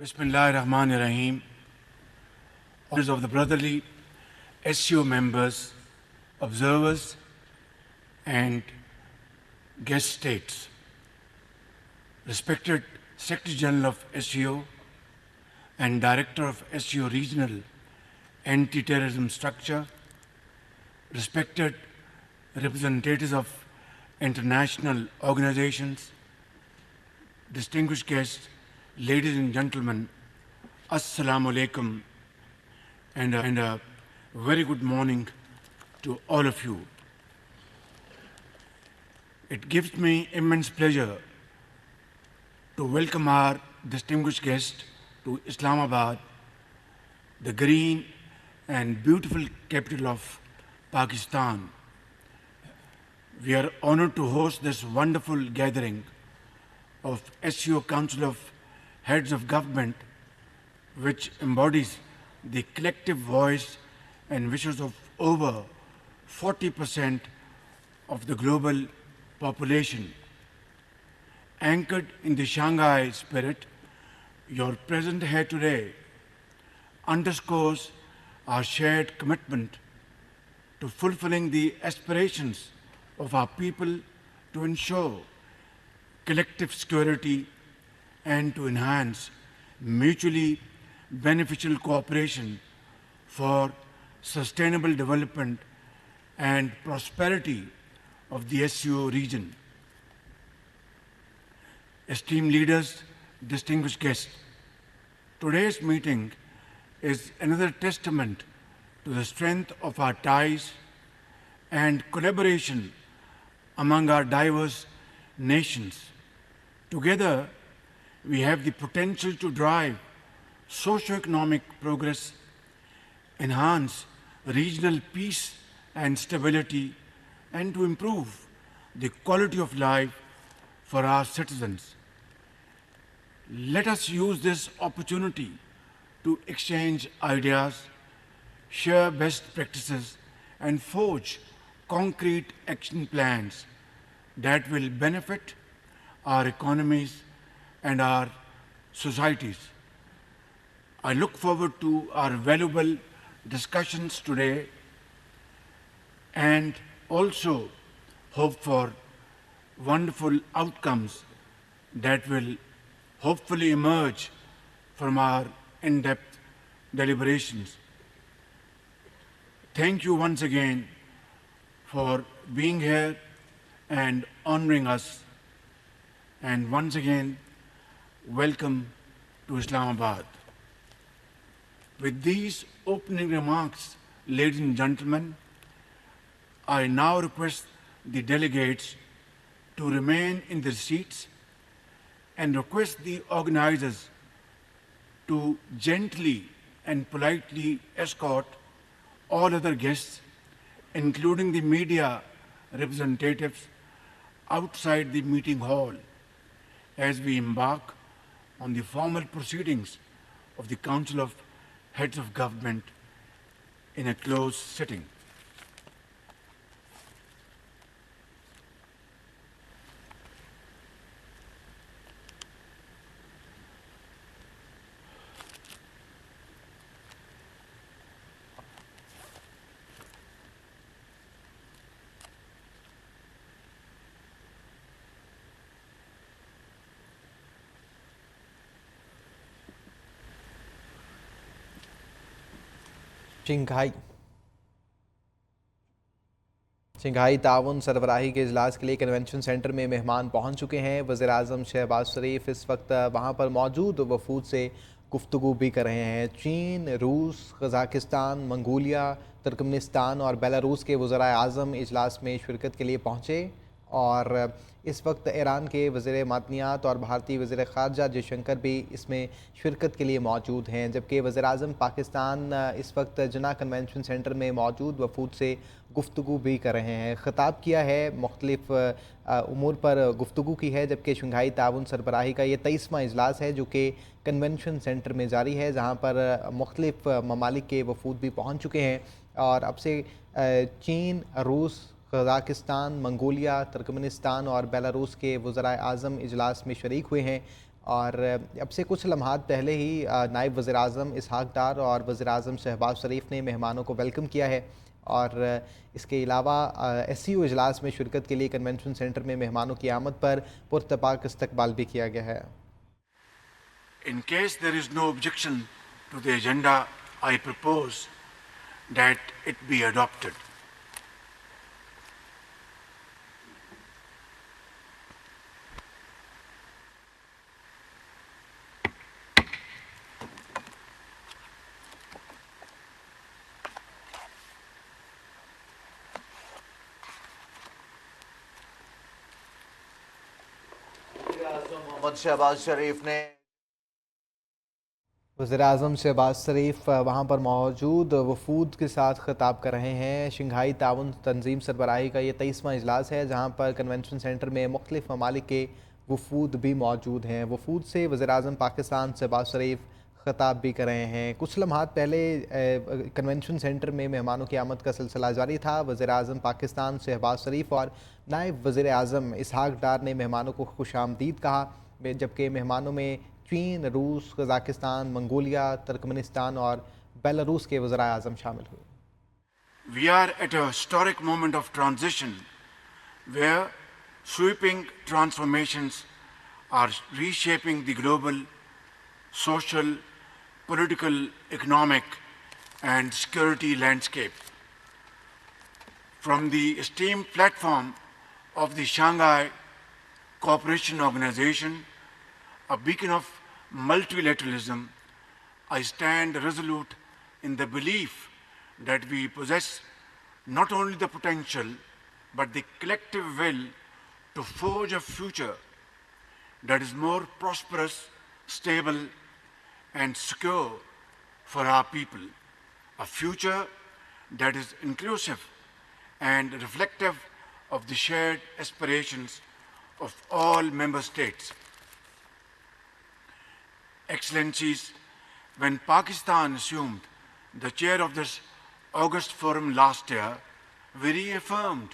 Bismillahirrahmanirrahim. Orders of the brotherly SCO members, observers, and guest states. Respected Secretary General of SCO and Director of SCO Regional Anti-Terrorism Structure, respected representatives of international organizations, distinguished guests, ladies and gentlemen, Assalamu alaikum, and a very good morning to all of you. It gives me immense pleasure to welcome our distinguished guest to Islamabad, the green and beautiful capital of Pakistan. We are honored to host this wonderful gathering of SCO Council of Heads of Government, which embodies the collective voice and wishes of over 40% of the global population. Anchored in the Shanghai spirit, your presence here today underscores our shared commitment to fulfilling the aspirations of our people to ensure collective security and to enhance mutually beneficial cooperation for sustainable development and prosperity of the SCO region. Esteemed leaders, distinguished guests, today's meeting is another testament to the strength of our ties and collaboration among our diverse nations. Together, we have the potential to drive socio-economic progress, enhance regional peace and stability, and to improve the quality of life for our citizens. Let us use this opportunity to exchange ideas, share best practices, and forge concrete action plans that will benefit our economies and our societies. I look forward to our valuable discussions today and also hope for wonderful outcomes that will hopefully emerge from our in-depth deliberations. Thank you once again for being here and honoring us. And once again, welcome to Islamabad. With these opening remarks, ladies and gentlemen, I now request the delegates to remain in their seats and request the organizers to gently and politely escort all other guests, including the media representatives, outside the meeting hall as we embark on the formal proceedings of the Council of Heads of Government in a closed sitting. Shanghai ताउन सरबराही के इजलास के लिए convention centre में मेहमान पहुंच चुके हैं। वज़ीर-ए-आज़म शहबाज शरीफ इस वक्त वहां पर मौजूद वफूद से गुफ्तगू भी कर रहे हैं। चीन, रूस, कज़ाकिस्तान, मंगोलिया, तुर्कमेनिस्तान और बेलारूस के वज़ीर-ए-आज़म इजलास में शिरकत के लिए पहुँचे और इस वक्त ईरान के वज़ीर मादनियात और भारतीय वज़ीर ख़ारजा जयशंकर भी इसमें शिरकत के लिए मौजूद हैं। जबकि वज़ीर-ए-आज़म पाकिस्तान इस वक्त जना कन्वेंशन सेंटर में मौजूद वफूद से गुफ्तगू भी कर रहे हैं। ख़िताब किया है, मुख्तलिफ़ उमूर पर गुफ्तगू की है। जबकि शंघाई ताउन सरबराही का ये 23वां इजलास है जो कि कन्वेंशन सेंटर में जारी है, जहाँ पर मुख्तलिफ़ ममालिक के वफूद भी पहुँच चुके हैं और अब से चीन, रूस, कज़ाकिस्तान, मंगोलिया, तुर्कमेनिस्तान और बेलारूस के वज़राए आज़म इजलास में शरीक हुए हैं और अब से कुछ लम्हात पहले ही नायब वज़ीर-ए-आज़म इसहाक़ डार और वज़ीर-ए-आज़म शहबाज शरीफ ने मेहमानों को वेलकम किया है। और इसके अलावा SCO इजलास में शिरकत के लिए कन्वेंशन सेंटर में मेहमानों की आमद पर पुरतपाक इस्तकबाल भी किया गया है। In case there is no objection to the agenda, I propose that it be adopted. Shahbaz शरीफ ने वज़ीर-ए-आज़म शहबाज शरीफ वहाँ पर मौजूद वफूद के साथ खिताब कर रहे हैं। शंघाई ताउन तंजीम सरबराही का ये 23वां इजलास है, जहाँ पर कन्वेंशन सेंटर में मुख्तलिफ ममालिक के वफूद भी मौजूद हैं। वफूद से वज़ीर-ए-आज़म पाकिस्तान शहबाज शरीफ खिताब भी कर रहे हैं। कुछ लम्हात पहले कन्वेंशन सेंटर में मेहमानों की आमद का सिलसिला जारी था। वज़ीर-ए-आज़म पाकिस्तान शहबाज शरीफ और नायब वज़ीर-ए-आज़म इसहाक़ डार ने मेहमानों को खुशामदीद कहा, जबकि मेहमानों में चीन, रूस, कज़ाकिस्तान, मंगोलिया, तुर्कमेनिस्तान और बेलारूस के वज़ीर-ए-आज़म शामिल हुए। We are at a historic moment of transition where sweeping transformations are reshaping the global social, political, economic, and security landscape. From the esteemed platform of the Shanghai Cooperation Organization, a beacon of multilateralism, I stand resolute in the belief that we possess not only the potential but the collective will to forge a future that is more prosperous, stable, and secure for our people, a future that is inclusive and reflective of the shared aspirations of all member states. Excellencies, when Pakistan assumed the chair of this August Forum last year, we reaffirmed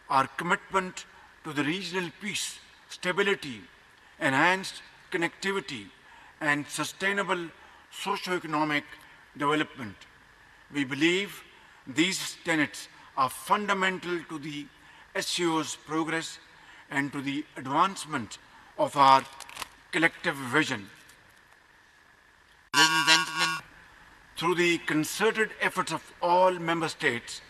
our commitment to the regional peace, stability, enhanced connectivity, and sustainable socio-economic development. We believe these tenets are fundamental to the SCO's progress and to the advancement of our collective vision. Ladies and gentlemen, through the concerted efforts of all member states,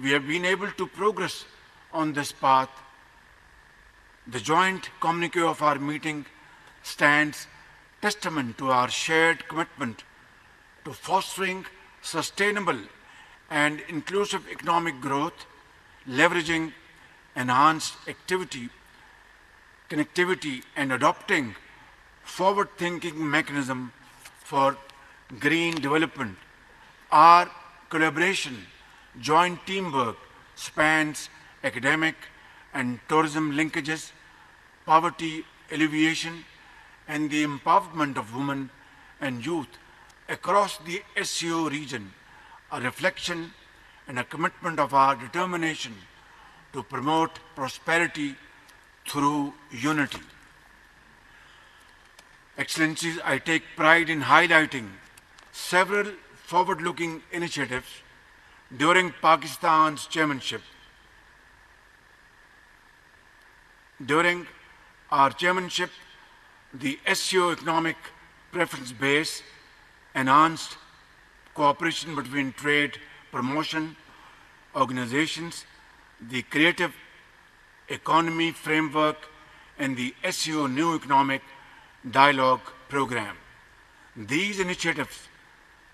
we have been able to progress on this path. The joint communique of our meeting stands testament to our shared commitment to fostering sustainable and inclusive economic growth, leveraging enhanced activity, connectivity, and adopting forward-thinking mechanism for green development. Our collaboration, joint teamwork spans academic and tourism linkages, poverty alleviation, and the empowerment of women and youth across the SCO region, a reflection and a commitment of our determination to promote prosperity through unity. Excellencies, I take pride in highlighting several forward-looking initiatives during Pakistan's chairmanship. During our chairmanship, the SCO Economic Preference Base enhanced cooperation between trade promotion organizations, the Creative Economy Framework, and the SCO New Economic Dialogue Program. These initiatives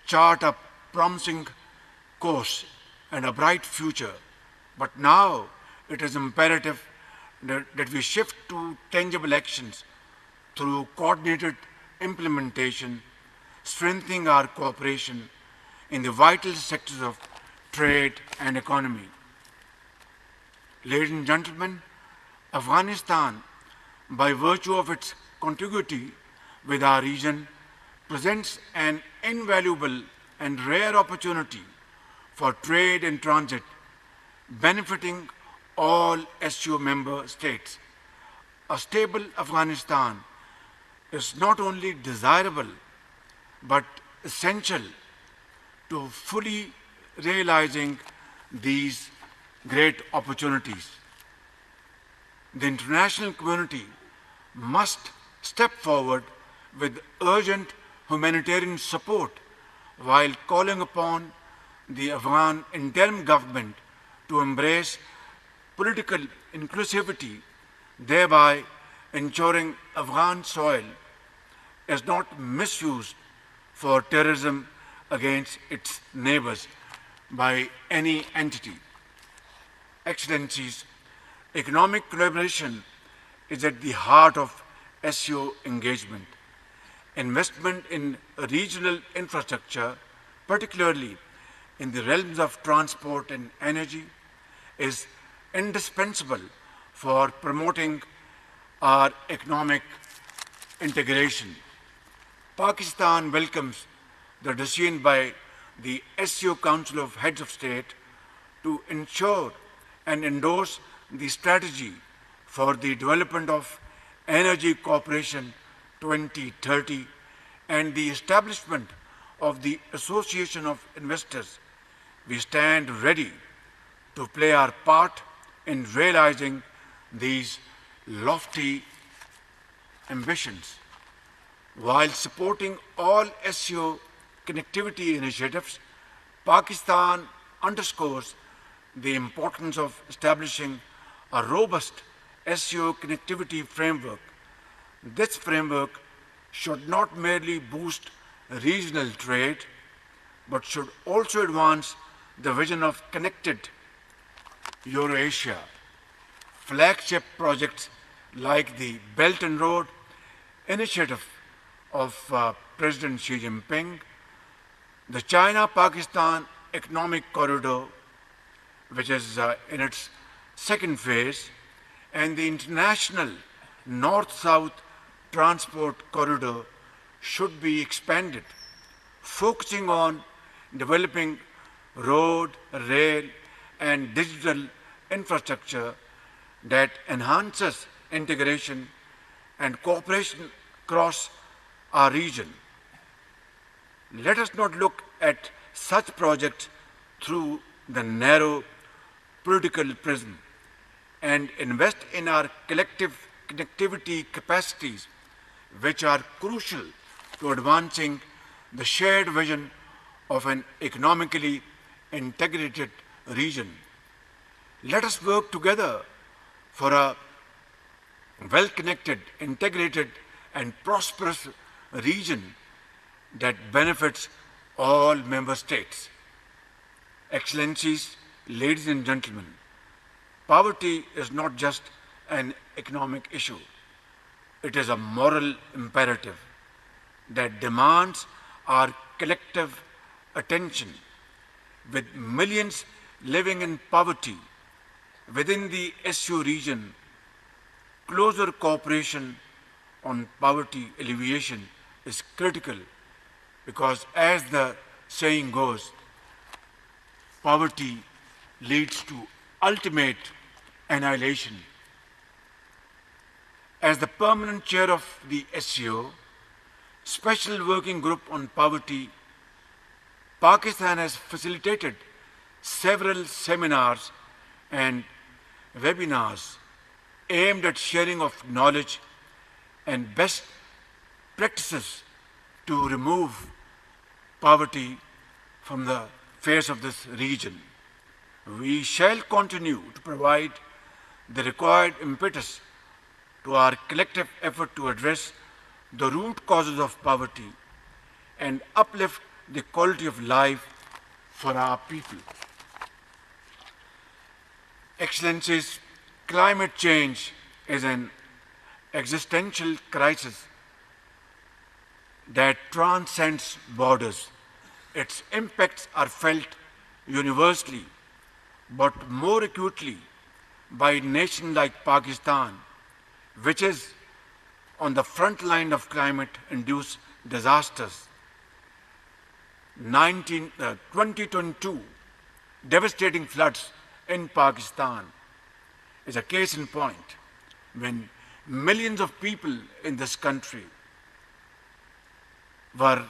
chart a promising course and a bright future, but now it is imperative that we shift to tangible actions through coordinated implementation, strengthening our cooperation in the vital sectors of trade and economy. Ladies and gentlemen, Afghanistan, by virtue of its contiguity with our region, presents an invaluable and rare opportunity for trade and transit, benefiting all SCO member states. A stable Afghanistan is not only desirable but essential to fully realizing these great opportunities. The international community must step forward with urgent humanitarian support while calling upon the Afghan interim government to embrace political inclusivity, thereby ensuring Afghan soil is not misused for terrorism against its neighbors by any entity. Excellencies, economic collaboration is at the heart of SCO engagement. Investment in regional infrastructure, particularly in the realms of transport and energy, is indispensable for promoting our economic integration. Pakistan welcomes the decision by the SCO Council of Heads of State to ensure and endorse the strategy for the development of Energy Cooperation 2030 and the establishment of the Association of Investors. We stand ready to play our part in realizing these lofty ambitions. While supporting all SCO connectivity initiatives, Pakistan underscores the importance of establishing a robust SCO connectivity framework. This framework should not merely boost regional trade, but should also advance the vision of connected Eurasia. Flagship projects like the Belt and Road Initiative of President Xi Jinping, the China-Pakistan Economic Corridor, which is in its second phase, and the International North-South Transport Corridor should be expanded, focusing on developing road, rail, and digital infrastructure that enhances integration and cooperation across our region. Let us not look at such projects through the narrow political prism and invest in our collective connectivity capacities, which are crucial to advancing the shared vision of an economically integrated region. Let us work together for a well-connected, integrated, and prosperous region that benefits all member states. Excellencies, ladies and gentlemen, poverty is not just an economic issue. It is a moral imperative that demands our collective attention. With millions living in poverty within the SCO region, closer cooperation on poverty alleviation is critical because, as the saying goes, poverty leads to ultimate annihilation. As the permanent chair of the SCO, Special Working Group on Poverty, Pakistan has facilitated several seminars and webinars aimed at sharing of knowledge and best practices to remove poverty from the face of this region. We shall continue to provide the required impetus to our collective effort to address the root causes of poverty and uplift the quality of life for our people. Excellencies, climate change is an existential crisis that transcends borders. Its impacts are felt universally, but more acutely by a nation like Pakistan, which is on the front line of climate-induced disasters. 2022 devastating floods in Pakistan is a case in point when millions of people in this country were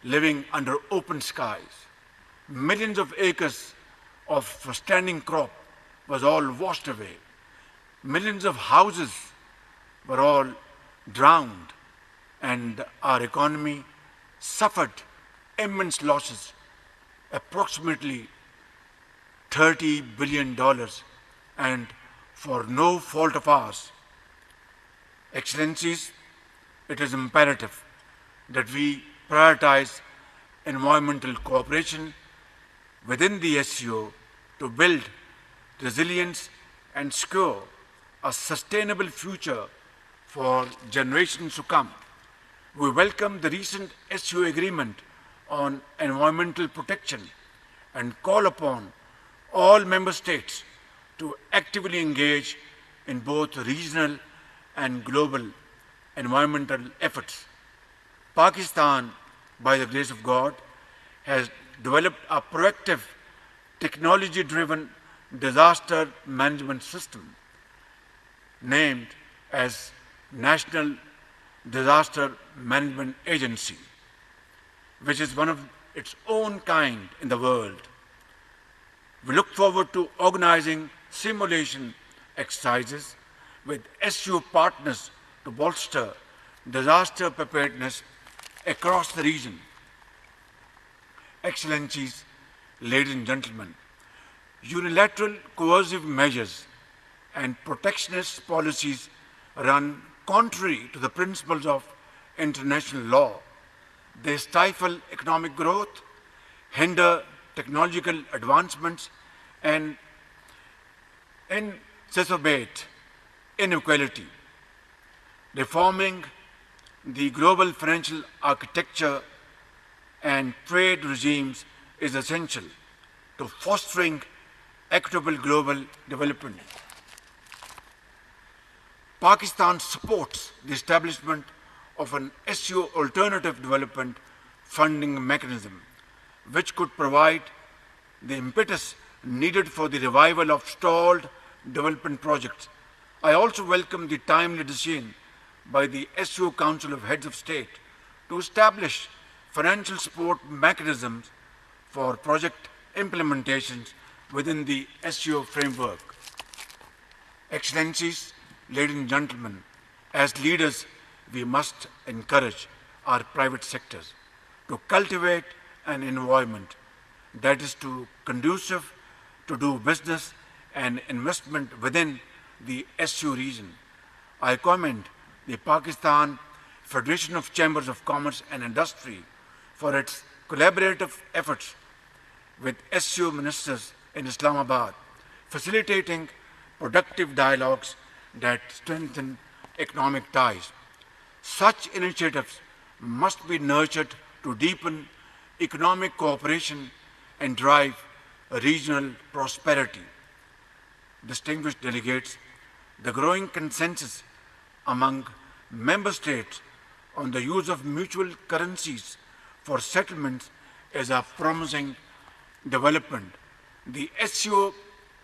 living under open skies. Millions of acres of standing crop was all washed away. Millions of houses were all drowned, and our economy suffered immense losses, approximately $30 billion, and for no fault of ours. Excellencies, it is imperative that we prioritize environmental cooperation within the SCO to build resilience and secure a sustainable future for generations to come. We welcome the recent SCO agreement on environmental protection and call upon all member states to actively engage in both regional and global environmental efforts. Pakistan, by the grace of God, has developed a proactive, technology-driven disaster management system named as National Disaster Management Agency, which is one of its own kind in the world. We look forward to organizing simulation exercises with SCO partners to bolster disaster preparedness across the region. Excellencies, ladies and gentlemen, unilateral coercive measures and protectionist policies run contrary to the principles of international law. They stifle economic growth, hinder technological advancements, and exacerbate inequality. Reforming the global financial architecture and trade regimes is essential to fostering equitable global development. Pakistan supports the establishment of an SCO alternative development funding mechanism, which could provide the impetus needed for the revival of stalled development projects. I also welcome the timely decision by the SCO Council of Heads of State to establish financial support mechanisms for project implementations within the SCO framework. Excellencies, ladies and gentlemen, as leaders, we must encourage our private sectors to cultivate an environment that is conducive to do business and investment within the SCO region. I commend the Pakistan Federation of Chambers of Commerce and Industry for its collaborative efforts with SCO ministers in Islamabad, facilitating productive dialogues that strengthen economic ties. Such initiatives must be nurtured to deepen economic cooperation and drive regional prosperity. Distinguished delegates, the growing consensus among member states on the use of mutual currencies for settlements is a promising development. The SCO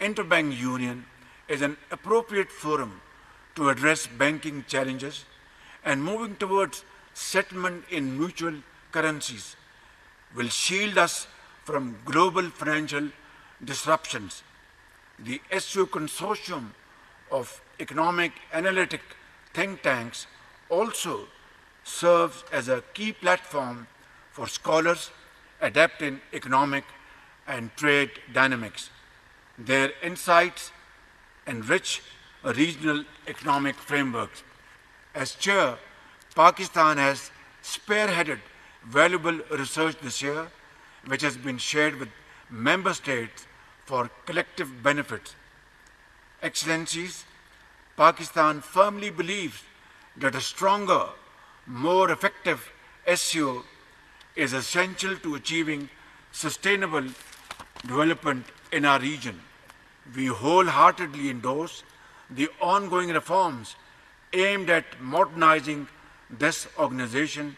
Interbank Union is an appropriate forum to address banking challenges, and moving towards settlement in mutual currencies will shield us from global financial disruptions. The SCO Consortium of Economic Analytic Think Tanks also serves as a key platform for scholars adept in economic and trade dynamics. Their insights enrich regional economic frameworks. As chair, Pakistan has spearheaded valuable research this year, which has been shared with member states for collective benefits. Excellencies, Pakistan firmly believes that a stronger, more effective SCO is essential to achieving sustainable development in our region. We wholeheartedly endorse the ongoing reforms aimed at modernizing this organization,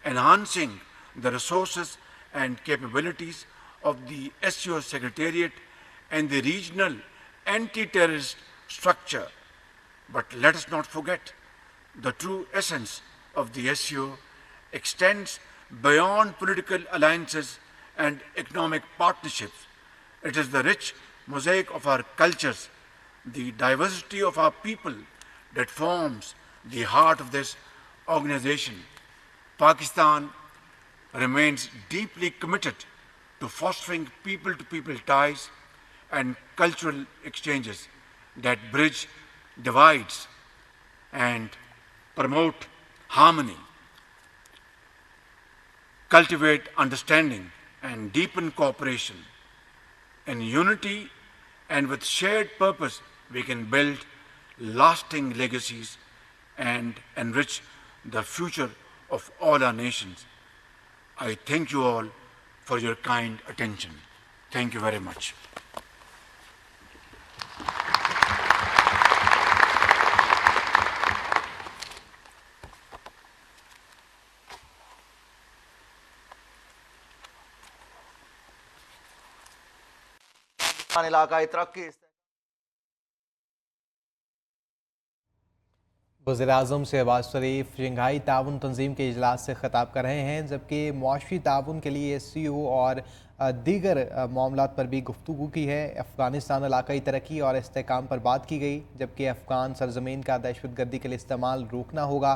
enhancing the resources and capabilities of the SCO Secretariat and the regional anti-terrorist structure. But let us not forget the true essence of the SCO extends beyond political alliances and economic partnerships. It is the rich mosaic of our cultures, the diversity of our people that forms the heart of this organization. Pakistan remains deeply committed to fostering people-to-people ties and cultural exchanges that bridge divides and promote harmony, cultivate understanding, and deepen cooperation. In unity and with shared purpose, we can build lasting legacies and enrich the future of all our nations. I thank you all for your kind attention. Thank you very much. इलाकाई तरक्की वज़ीर-ए-आज़म शहबाज शरीफ Shanghai ताउन तंजीम के इजलास से ख़िताब कर रहे हैं, जबकि मुआशी ताउन के लिए SCO और दीगर मामलात पर भी गुफ्तगू की है। अफ़गानिस्तान इलाकाई तरक्की और इस्तेहकाम पर बात की गई, जबकि अफ़गान सरजमीन का दहशतगर्दी के लिए इस्तेमाल रोकना होगा।